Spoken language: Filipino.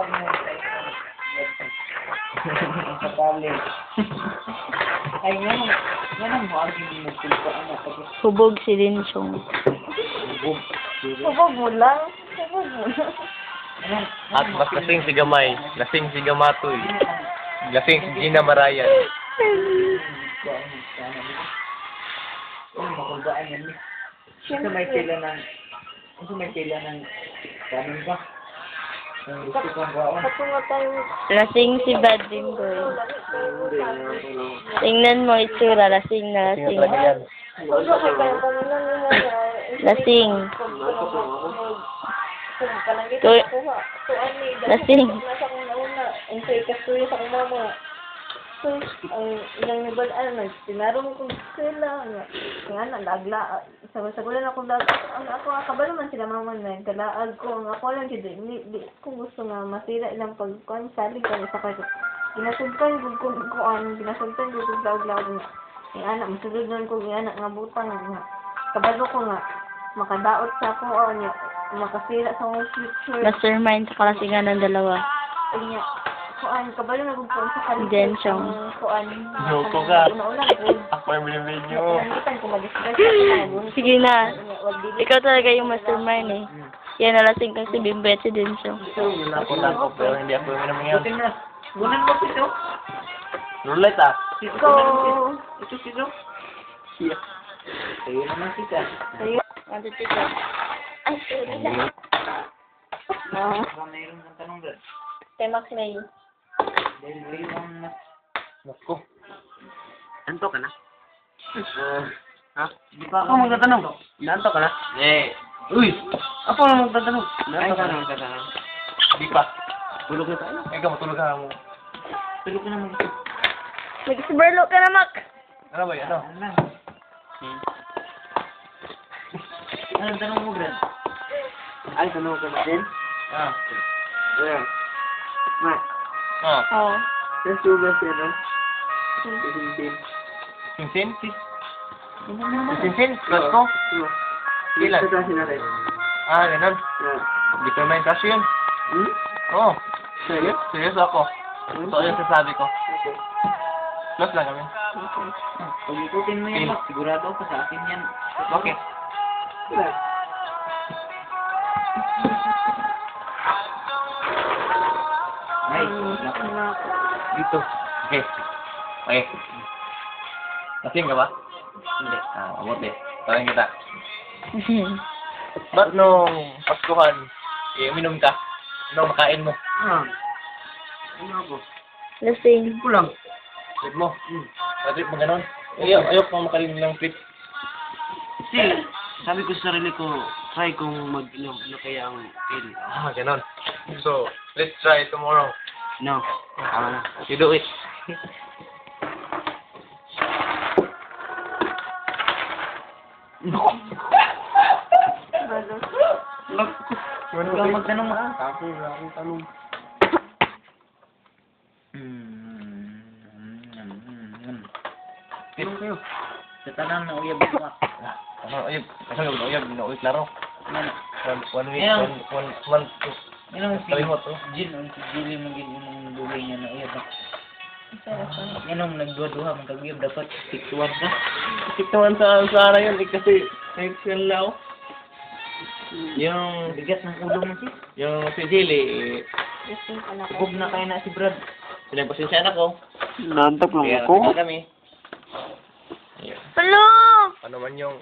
pag sa college. Ay, yan ang magiging nagpulpa. Hubog si Linchong. Hubog mo lang. Hubog mo lang. At mas lasing si Gamay. Lasing si Gamatoy. Lasing si Gina Marayan. Makulbaan yan. Ito may tila ng kanin ba? Gusto kong baon. Lasing si Bading Boy. Tingnan mo itsura, lasing na lasing. Lasing. Lasing. Ang ilang nibad, sinarong kong sila, nga nagla, sagulan ako ako kabalo man sila maman na, kalaag ko, ang ako lang dito, di kung gusto nga masira ilang pagkuhan, saling ka sa kayo, ginasuntan ko sa uglaw nga, yung anak, masulod nun ko, yung anak nga butang, nga, kabalo ko nga, makadaot sa ako, o niya, makasira sa mga future. Mastermind sa kalasingan ng dalawa. Niya, kuan kabalo na gugpon sa kalit. Densyong. Kuan. Joke ka. Una-una Ako yung binibidyo. ko mag-discuss. Sige na. Ikaw talaga yung mastermind eh. Yan nalasing kang si Bimbe at si Densyong. Ako lang ako, pero hindi ako yung minamingyan. Butin na. Bunan mo ito. Roulette ah. Ito sino? Siya. Sa'yo naman kita. Ayun. Ano tika? Ay, sorry na. Baka mayroon kang tanong doon. Kay Max May. Dahil mayroon na. Naku. Anto ka na? Ha? Di pa ako magtatanong. Nanto ka na? Eh. Uy! Ako na magtatanong. Nanto ka na magtatanong. Di pa. Tulog na tayo. Ikaw matulog ka mo. Tulog ka na mag Nag-subarlo ka na, Mac. Ano ba yan? Ano? Ano lang? Anong tanong mo, Brad? Ay, tanong ka na din? Ah. Yeah. Ma, Ah. Oo. saan sugas yan, no? Sinsin. Sinsin? Sinsin? Plus ko? Ilan? Sa tasin natin. Ah, ganun. Yeah. Hindi ko naman kasi yun. Hmm? Oo. Sa'yo? Serious ako. So, yun sasabi ko. Okay. Plus lang kami. Pag ikutin mo yan, Mac, sigurado ako sa akin yan. Okay. Wala. Ay, Dito. Okay. Okay. Lasing ka ba? hindi. Ah, mabuti. Tawagin kita. Ba't nung Paskuhan, uminom ka? Nung makain mo? Ah. Ano ako? Lasing. Ko lang. Trip mo? Trip mo ganon? Ayok mo makalim ng trip. Kasi, sabi ko sa sarili ko, try kong mag-inom. Ano kaya ang feel? Ah, ganon. So, let's try tomorrow. No. Tama na. You do it. Huwag kang magtanong mo. Ako, akong tanong. Tanong kayo. Sa tanang na uyab ko. Ano, ayun. Kasi uyab, uyab, klaro. Ano? One week, Ayaw. one month. Yan ang Sabi mo to? Jin, ang si Jilly magin yung dugay niya na uyab ako. Yan ang nagduha-duha, magkaguyab dapat 6-1 ka. Sikip naman sa ara yun, kasi excel na ako. Yung, Bigat ng ulo mo sis. yung si Jilly, Lasing ka na. Hubog na kayo na si Brad. pinagpasensya na ko. Nantok Kaya kami. Ayun. Hello! Ano man yung